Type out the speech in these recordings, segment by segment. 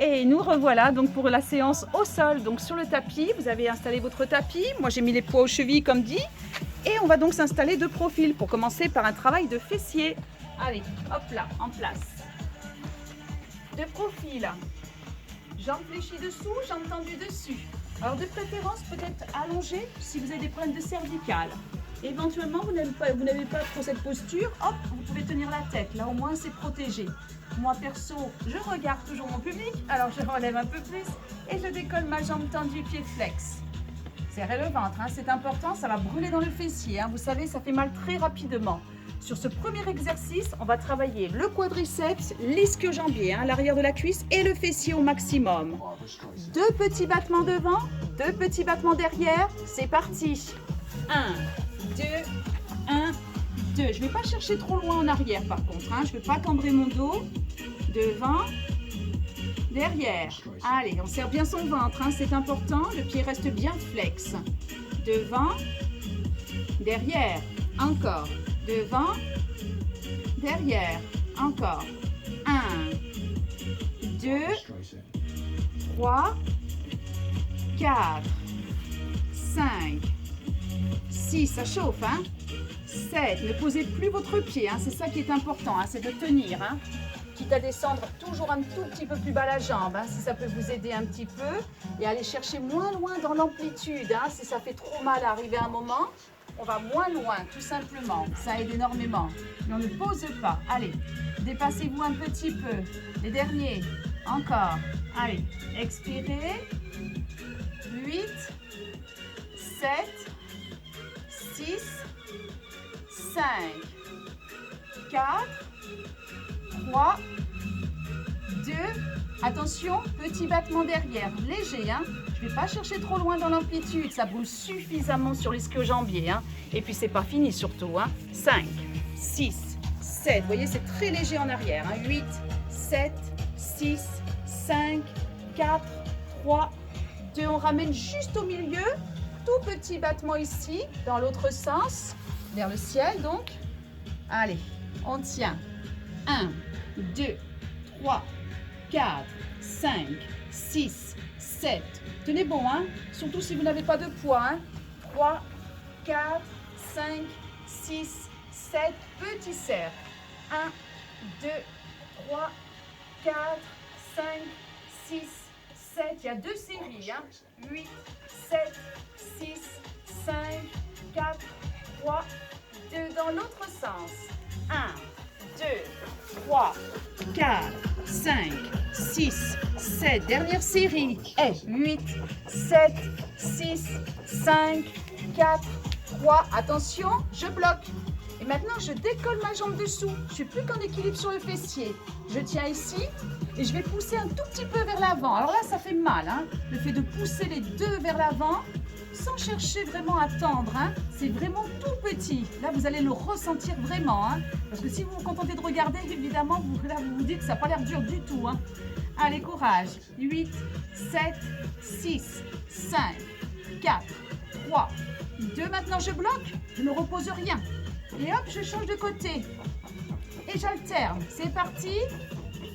Et nous revoilà donc pour la séance au sol, donc sur le tapis. Vous avez installé votre tapis. Moi j'ai mis les poids aux chevilles comme dit. Et on va donc s'installer de profil pour commencer par un travail de fessier. Allez, hop là, en place. De profil. Jambes fléchies dessous, jambes tendues dessus. Alors de préférence peut-être allongé si vous avez des problèmes de cervicales. Éventuellement vous n'avez pas trop cette posture, hop, vous pouvez tenir la tête. Là au moins c'est protégé. Moi perso, je regarde toujours mon public, alors je relève un peu plus et je décolle ma jambe tendue, pied flex. Serrez le ventre, hein, c'est important, ça va brûler dans le fessier. Hein. Vous savez, ça fait mal très rapidement. Sur ce premier exercice, on va travailler le quadriceps, l'ischio-jambier, hein, l'arrière de la cuisse et le fessier au maximum. 2 petits battements devant, 2 petits battements derrière. C'est parti. 1, 2, 1, 2. Je ne vais pas chercher trop loin en arrière par contre. Hein. Je ne vais pas cambrer mon dos. Devant, derrière. Allez, on serre bien son ventre, hein, c'est important. Le pied reste bien flex. Devant, derrière. Encore. Devant, derrière. Encore. 1, 2, 3, 4, 5, 6. Ça chauffe, hein. 7. Ne posez plus votre pied, hein, c'est ça qui est important, hein, c'est de tenir. Hein. Quitte à descendre toujours un tout petit peu plus bas la jambe, hein, si ça peut vous aider un petit peu. Et aller chercher moins loin dans l'amplitude, hein, si ça fait trop mal à arriver à un moment. On va moins loin, tout simplement. Ça aide énormément. Mais on ne pose pas. Allez, dépassez-vous un petit peu. Les derniers. Encore. Allez, expirez. 8, 7, 6, 5, 4, 3, 2, attention, petit battement derrière, léger, hein. Je ne vais pas chercher trop loin dans l'amplitude, ça brûle suffisamment sur l'ischio-jambier, hein. Et puis c'est pas fini surtout, hein. 5, 6, 7, vous voyez c'est très léger en arrière, hein. 8, 7, 6, 5, 4, 3, 2, on ramène juste au milieu, tout petit battement ici, dans l'autre sens, vers le ciel donc. Allez, on tient. 1, 2, 3, 4, 5, 6, 7. Tenez bon, hein? Surtout si vous n'avez pas de poids. Hein? 3, 4, 5, 6, 7. Petit cercle. 1, 2, 3, 4, 5, 6, 7. Il y a 2 séries. Hein? 8, 7, 6, 5, 4, 3, 2. Dans l'autre sens. 1, 2, 3, 4, 5, 6, 7. Dernière série est 8, 7, 6, 5, 4, 3. Attention, je bloque. Et maintenant, je décolle ma jambe dessous. Je ne suis plus qu'en équilibre sur le fessier. Je tiens ici et je vais pousser un tout petit peu vers l'avant. Alors là, ça fait mal. Hein, le fait de pousser les deux vers l'avant sans chercher vraiment à tendre. Hein, c'est vraiment tout petit. Là, vous allez le ressentir vraiment. Hein, parce que si vous vous contentez de regarder, évidemment, vous vous dites que ça n'a pas l'air dur du tout. Hein. Allez, courage. 8, 7, 6, 5, 4, 3, 2. Maintenant, je bloque. Je ne repose rien. Et hop, je change de côté. Et j'alterne. C'est parti.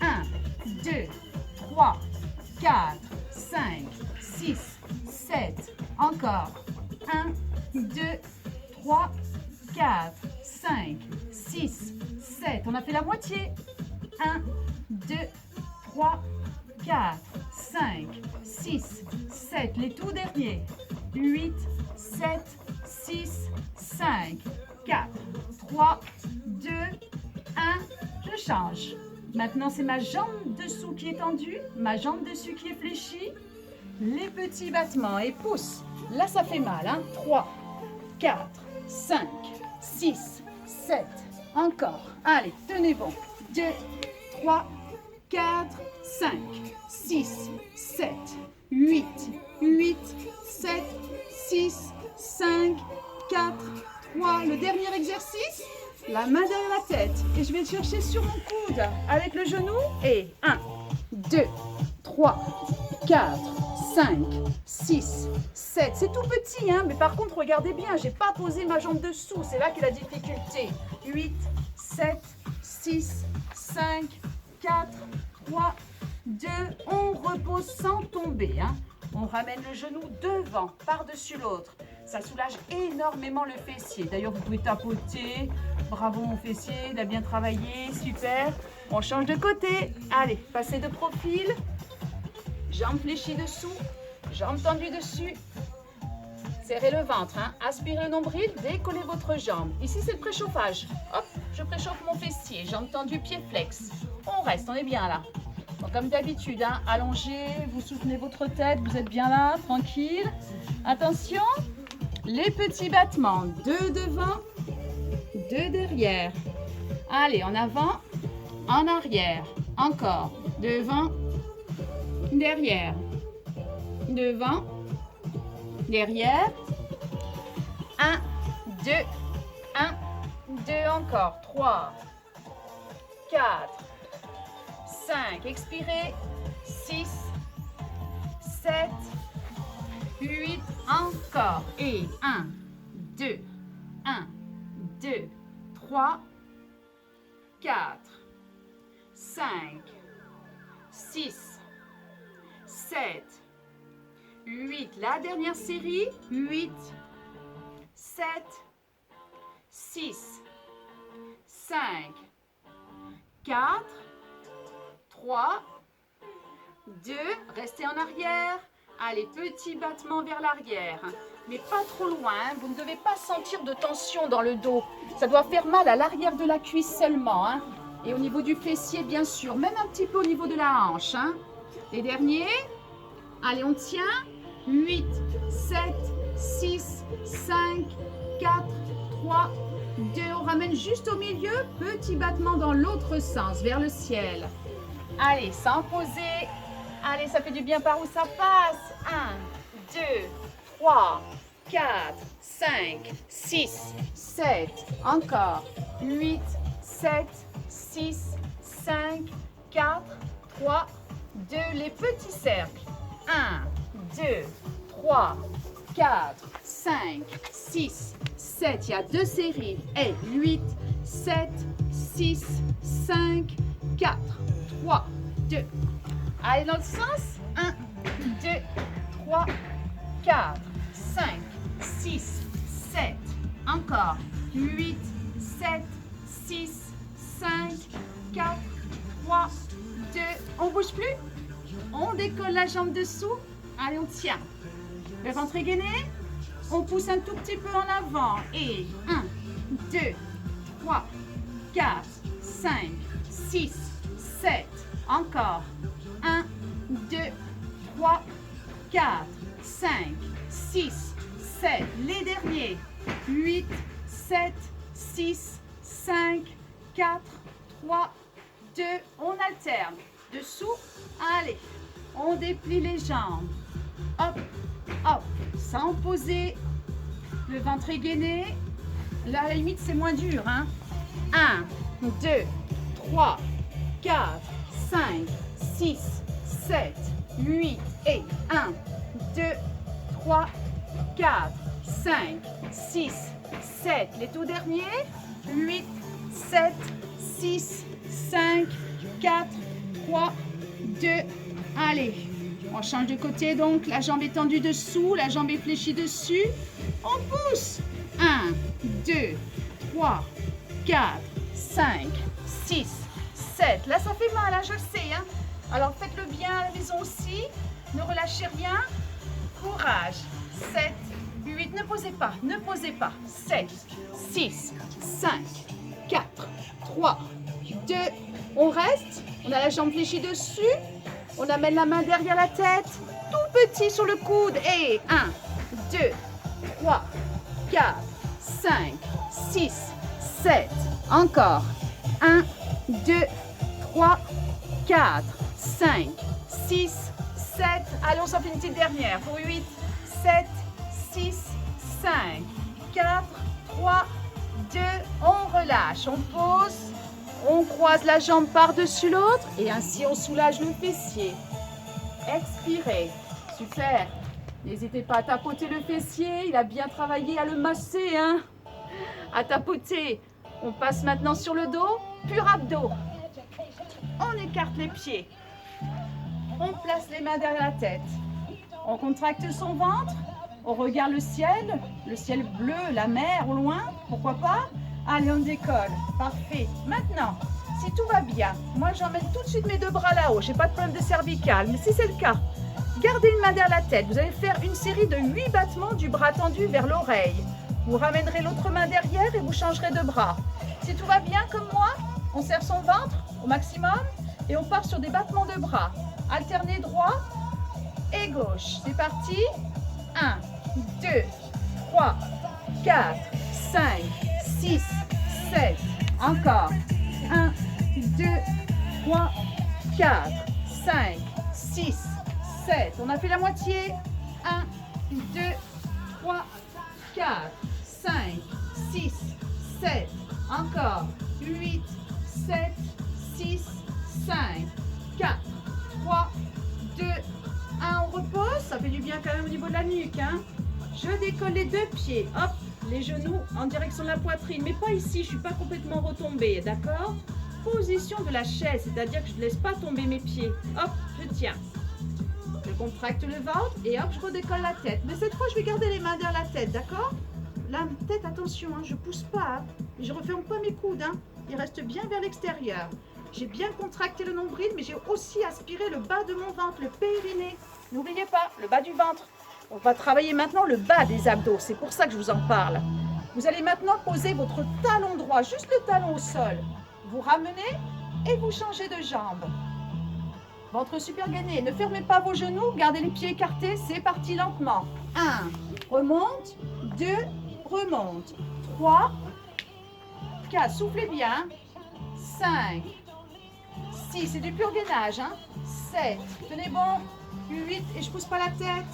1, 2, 3, 4, 5, 6, 7. Encore. 1, 2, 3, 4, 5, 6, 7. On a fait la moitié. 1, 2, 3, 4, 5, 6, 7. Les tout derniers. 8, 7, 6, 5, 4, 3, 2, 1. Je change. Maintenant, c'est ma jambe dessous qui est tendue, ma jambe dessus qui est fléchie. Les petits battements et pouce. Là, ça fait mal. Hein? 3, 4, 5, 6, 7. Encore. Allez, tenez bon. 2, 3, 4, 5, 6, 7, 8, 8, 7, 6, 5, 4, 3. Le dernier exercice, la main derrière la tête. Et je vais le chercher sur mon coude avec le genou. Et 1, 2, 3, 4, 5, 6, 7. C'est tout petit, hein, mais par contre, regardez bien, je n'ai pas posé ma jambe dessous. C'est là qu'est la difficulté. 8, 7, 6, 5, 4, 3, 2. On repose sans tomber. Hein. On ramène le genou devant, par-dessus l'autre. Ça soulage énormément le fessier. D'ailleurs, vous pouvez tapoter. Bravo mon fessier, il a bien travaillé, super. On change de côté. Allez, passez de profil. Jambes fléchies dessous, jambes tendues dessus. Serrez le ventre, hein. Aspirez le nombril, décollez votre jambe. Ici, c'est le préchauffage. Hop, je préchauffe mon fessier, jambes tendues, pieds flex. On reste, on est bien là. Donc, comme d'habitude, hein, allongez, vous soutenez votre tête, vous êtes bien là, tranquille. Attention, les petits battements, 2 devant, 2 derrière. Allez, en avant, en arrière. Encore, devant, derrière. Devant, derrière. 1, 2, 1, 2 encore. 3, 4, 5, expirez. 6, 7, 8, encore. Et 1, 2, 1, 2, 3, 4, 5, 6, 7, 8. La dernière série. 8, 7, 6, 5, 4, 3, 2. Restez en arrière. Allez, petit battement vers l'arrière. Mais pas trop loin. Vous ne devez pas sentir de tension dans le dos. Ça doit faire mal à l'arrière de la cuisse seulement. Hein. Et au niveau du fessier, bien sûr. Même un petit peu au niveau de la hanche. Hein. Les derniers. Allez, on tient. 8, 7, 6, 5, 4, 3, 2. On ramène juste au milieu. Petit battement dans l'autre sens, vers le ciel. Allez, sans poser. Allez, ça fait du bien par où ça passe. 1, 2, 3, 4, 5, 6, 7. Encore. 8, 7, 6, 5, 4, 3, 2. Les petits cercles. 1, 2, 3, 4, 5, 6, 7. Il y a 2 séries. Et 8, 7, 6, 5, 4, 3, 2. Allez, dans le sens. 1, 2, 3, 4, 5, 6, 7. Encore. 8, 7, 6, 5, 4, 3, 2. On bouge plus. On décolle la jambe dessous. Allez, on tient. Le ventre est gainé. On pousse un tout petit peu en avant. Et 1, 2, 3, 4, 5, 6, 7. Encore. 1, 2, 3, 4, 5, 6, 7. Les derniers. 8, 7, 6, 5, 4, 3, 2. On alterne. Dessous. Allez. On déplie les jambes. Hop, hop. Sans poser. Le ventre est gainé. Là, à la limite, c'est moins dur. Hein. 1, 2, 3, 4, 5, 6, 7, 8 et 1, 2, 3, 4, 5, 6, 7. Les tout derniers. 8, 7, 6, 5, 4, 3, 2. Allez, on change de côté donc. La jambe est tendue dessous, la jambe est fléchie dessus. On pousse. 1, 2, 3, 4, 5, 6, 7. Là, ça fait mal, hein, je le sais. Hein. Alors, faites-le bien à la maison aussi. Ne relâchez rien. Courage. 7, 8. Ne posez pas, ne posez pas. 7, 6, 5, 4, 3, 2. On reste. On a la jambe fléchie dessus. On amène la main derrière la tête. Tout petit sur le coude. Et 1, 2, 3, 4, 5, 6, 7. Encore. 1, 2, 3, 4, 5, 6, 7. Allez, on s'en fait une petite dernière. Pour 8, 7, 6, 5, 4, 3, 2. On relâche. On pose. On croise la jambe par-dessus l'autre. Et ainsi, on soulage le fessier. Expirez. Super. N'hésitez pas à tapoter le fessier. Il a bien travaillé à le masser. Hein, à tapoter. On passe maintenant sur le dos. Pur abdos. On écarte les pieds. On place les mains derrière la tête. On contracte son ventre. On regarde le ciel bleu, la mer au loin, pourquoi pas. Allez, on décolle. Parfait. Maintenant, si tout va bien, moi j'emmène tout de suite mes deux bras là-haut. J'ai pas de problème de cervical, mais si c'est le cas, gardez une main derrière la tête. Vous allez faire une série de 8 battements du bras tendu vers l'oreille. Vous ramènerez l'autre main derrière et vous changerez de bras. Si tout va bien comme moi, on serre son ventre au maximum et on part sur des battements de bras. Alternez droit et gauche. C'est parti. 1, 2, 3, 4, 5, 6, 7. Encore. 1, 2, 3, 4, 5, 6, 7. On a fait la moitié. 1, 2, 3, 4, 5, 6, 7. Encore. 8, 7, 6, 5, 4, 3, 2, 1. On repose. Ça fait du bien quand même au niveau de la nuque. Hein. Je décolle les deux pieds. Hop. Les genoux en direction de la poitrine. Mais pas ici. Je ne suis pas complètement retombée. D'accord? Position de la chaise. C'est-à-dire que je ne laisse pas tomber mes pieds. Hop. Je tiens. Je contracte le ventre et hop, je redécolle la tête. Mais cette fois, je vais garder les mains derrière la tête, d'accord? La tête, attention, hein, je ne pousse pas. Hein, et je ne referme pas mes coudes. Hein, ils restent bien vers l'extérieur. J'ai bien contracté le nombril, mais j'ai aussi aspiré le bas de mon ventre, le périnée. N'oubliez pas, le bas du ventre. On va travailler maintenant le bas des abdos. C'est pour ça que je vous en parle. Vous allez maintenant poser votre talon droit, juste le talon au sol. Vous ramenez et vous changez de jambe. Ventre super gainé. Ne fermez pas vos genoux. Gardez les pieds écartés. C'est parti lentement. 1. Remonte. 2. Remonte. 3. 4. Soufflez bien. 5. 6. C'est du pur gainage. Hein. 7. Tenez bon. 8. Et je pousse pas la tête.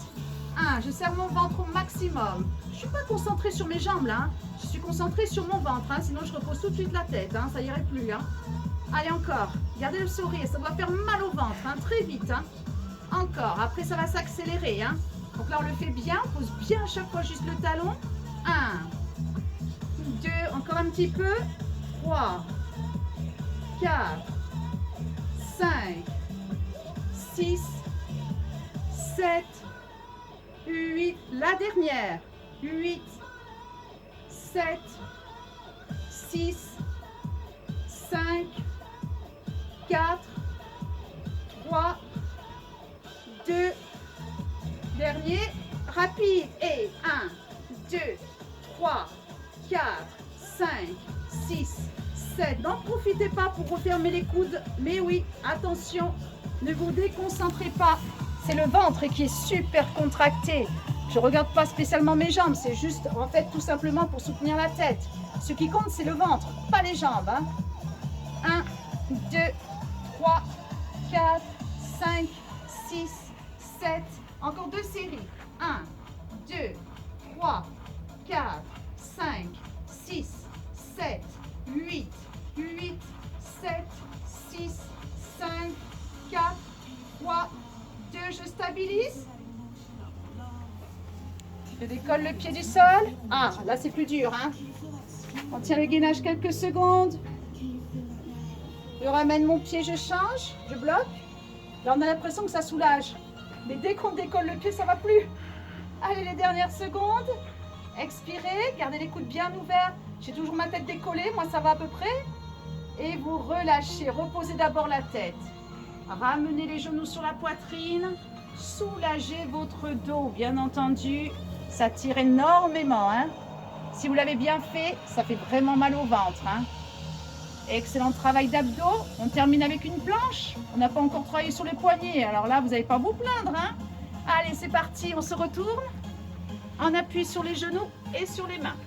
1. Je serre mon ventre au maximum. Je ne suis pas concentrée sur mes jambes là. Hein. Je suis concentrée sur mon ventre. Hein. Sinon, je repose tout de suite la tête. Hein. Ça n'irait plus. Hein. Allez, encore. Gardez le sourire. Ça doit faire mal au ventre. Hein, très vite. Hein. Encore. Après, ça va s'accélérer. Hein. Donc là, on le fait bien. On pose bien à chaque fois juste le talon. 1, 2. Encore un petit peu. 3, 4, 5, 6, 7, 8. La dernière. 8, 7, 6, 5, 4, 3, 2, dernier, rapide, et 1, 2, 3, 4, 5, 6, 7. N'en profitez pas pour refermer les coudes, mais oui, attention, ne vous déconcentrez pas, c'est le ventre qui est super contracté. Je ne regarde pas spécialement mes jambes, c'est juste en fait tout simplement pour soutenir la tête. Ce qui compte, c'est le ventre, pas les jambes. Hein. 1, 2, 3, 4, 5, 6, 7. Encore 2 séries. 1, 2, 3, 4, 5, 6, 7, 8, 8, 7, 6, 5, 4, 3, 2. Je stabilise. Je décolle le pied du sol. Ah, là c'est plus dur. Hein. On tient le gainage quelques secondes. Je ramène mon pied, je change, je bloque. Là, on a l'impression que ça soulage. Mais dès qu'on décolle le pied, ça ne va plus. Allez, les dernières secondes. Expirez, gardez les coudes bien ouverts. J'ai toujours ma tête décollée, moi ça va à peu près. Et vous relâchez, reposez d'abord la tête. Ramenez les genoux sur la poitrine. Soulagez votre dos, bien entendu. Ça tire énormément. Hein. Si vous l'avez bien fait, ça fait vraiment mal au ventre. Hein. Excellent travail d'abdos. On termine avec une planche. On n'a pas encore travaillé sur les poignets. Alors là, vous n'allez pas vous plaindre. Hein. Allez, c'est parti. On se retourne. On appuie sur les genoux et sur les mains.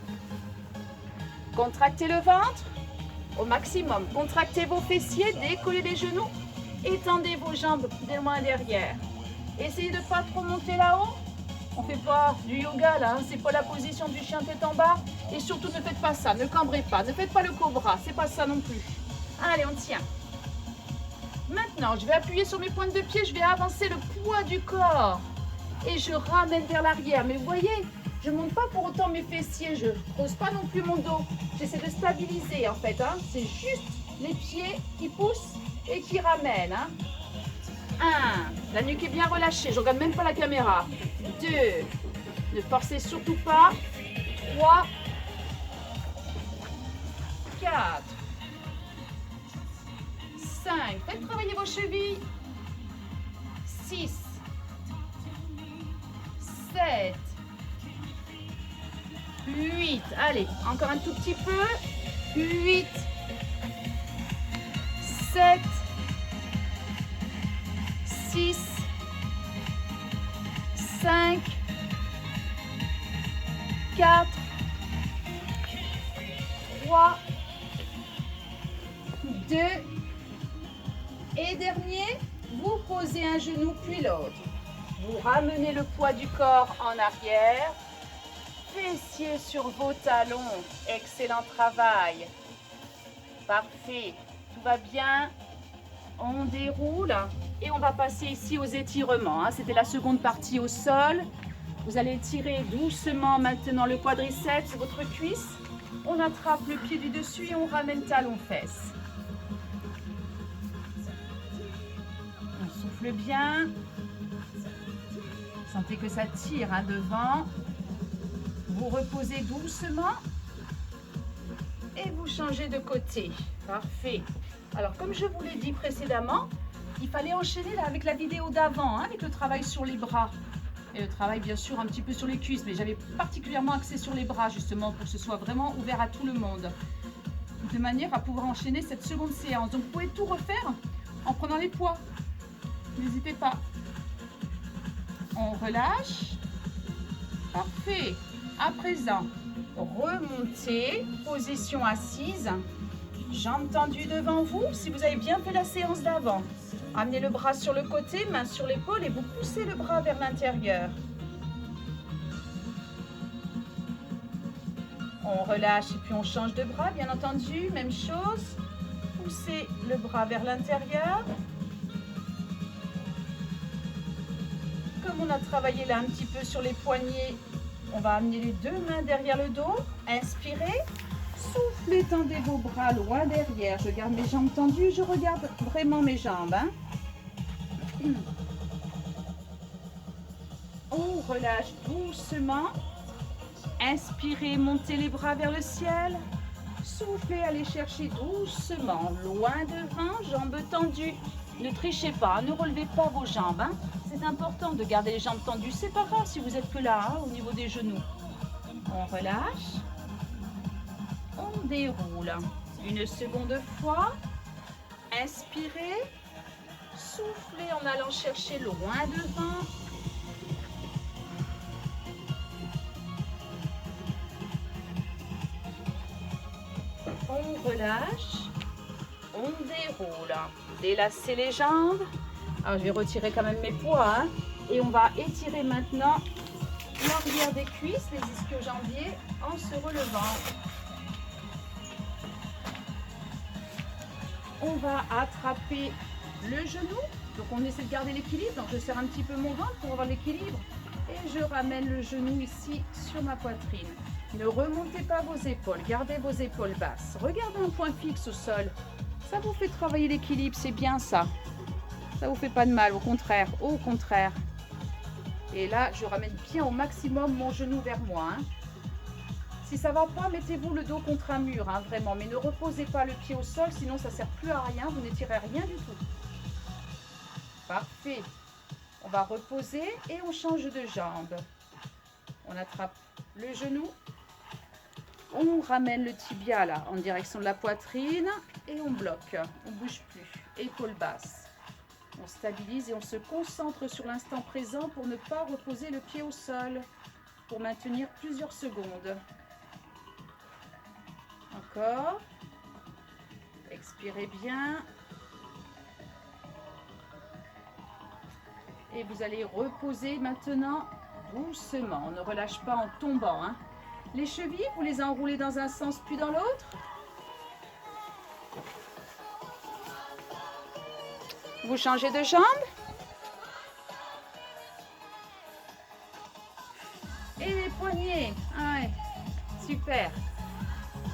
Contractez le ventre au maximum. Contractez vos fessiers. Décollez les genoux. Étendez vos jambes des mains derrière. Essayez de ne pas trop monter là-haut. On ne fait pas du yoga là, hein. C'est pas la position du chien tête en bas. Et surtout ne faites pas ça, ne cambrez pas, ne faites pas le cobra, c'est pas ça non plus. Allez, on tient. Maintenant, je vais appuyer sur mes pointes de pied, je vais avancer le poids du corps. Et je ramène vers l'arrière. Mais vous voyez, je ne monte pas pour autant mes fessiers, je ne pose pas non plus mon dos. J'essaie de stabiliser en fait. Hein. C'est juste les pieds qui poussent et qui ramènent. Hein. 1. La nuque est bien relâchée. Je regarde même pas la caméra. 2. Ne forcez surtout pas. 3. 4. 5. Faites travailler vos chevilles. 6. 7. 8. Allez, encore un tout petit peu. 8. 7. 6. 5. 4. 3. 2. Et dernier, vous posez un genou puis l'autre. Vous ramenez le poids du corps en arrière. Fessiers sur vos talons. Excellent travail. Parfait. Tout va bien. On déroule. Et on va passer ici aux étirements. C'était la seconde partie au sol. Vous allez tirer doucement maintenant le quadriceps, votre cuisse. On attrape le pied du dessus et on ramène talon-fesse. On souffle bien. Sentez que ça tire devant. Vous reposez doucement et vous changez de côté. Parfait. Alors, comme je vous l'ai dit précédemment, il fallait enchaîner là avec la vidéo d'avant, avec le travail sur les bras. Et le travail, bien sûr, un petit peu sur les cuisses. Mais j'avais particulièrement axé sur les bras, justement, pour que ce soit vraiment ouvert à tout le monde. De manière à pouvoir enchaîner cette seconde séance. Donc, vous pouvez tout refaire en prenant les poids. N'hésitez pas. On relâche. Parfait. À présent, remontez, position assise, jambes tendues devant vous. Si vous avez bien fait la séance d'avant, amenez le bras sur le côté, main sur l'épaule et vous poussez le bras vers l'intérieur. On relâche et puis on change de bras, bien entendu, même chose. Poussez le bras vers l'intérieur. Comme on a travaillé là un petit peu sur les poignets, on va amener les deux mains derrière le dos. Inspirez. Soufflez, tendez vos bras loin derrière. Je garde mes jambes tendues. Je regarde vraiment mes jambes. On relâche doucement. Inspirez, montez les bras vers le ciel. Soufflez, allez chercher doucement. Loin devant, jambes tendues. Ne trichez pas, ne relevez pas vos jambes. C'est important de garder les jambes tendues. C'est pas grave si vous êtes que là, au niveau des genoux. On relâche. On déroule. Une seconde fois. Inspirez. Soufflez en allant chercher loin devant. On relâche. On déroule. Délassez les jambes. Alors, je vais retirer quand même mes poids. Et on va étirer maintenant l'arrière des cuisses, les ischio-jambiers, en se relevant. On va attraper le genou. Donc, on essaie de garder l'équilibre. Donc, je serre un petit peu mon ventre pour avoir l'équilibre. Et je ramène le genou ici sur ma poitrine. Ne remontez pas vos épaules. Gardez vos épaules basses. Regardez un point fixe au sol. Ça vous fait travailler l'équilibre. C'est bien ça. Ça vous fait pas de mal. Au contraire. Au contraire. Et là, je ramène bien au maximum mon genou vers moi. Si ça ne va pas, mettez-vous le dos contre un mur, vraiment. Mais ne reposez pas le pied au sol, sinon ça ne sert plus à rien. Vous n'étirez rien du tout. Parfait. On va reposer et on change de jambe. On attrape le genou. On ramène le tibia là, en direction de la poitrine. Et on bloque. On ne bouge plus. Épaules basses. On stabilise et on se concentre sur l'instant présent pour ne pas reposer le pied au sol. Pour maintenir plusieurs secondes. Encore. Expirez bien. Et vous allez reposer maintenant doucement. On ne relâche pas en tombant. Les chevilles, vous les enroulez dans un sens puis dans l'autre. Vous changez de jambe. Et les poignets. Ouais, super.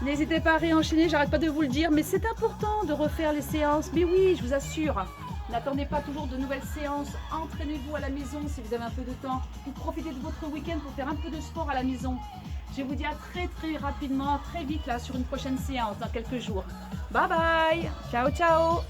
N'hésitez pas à réenchaîner, j'arrête pas de vous le dire, mais c'est important de refaire les séances. Mais oui, je vous assure. N'attendez pas toujours de nouvelles séances. Entraînez-vous à la maison si vous avez un peu de temps. Ou profitez de votre week-end pour faire un peu de sport à la maison. Je vous dis à très rapidement, très vite là sur une prochaine séance dans quelques jours. Bye bye. Ciao ciao.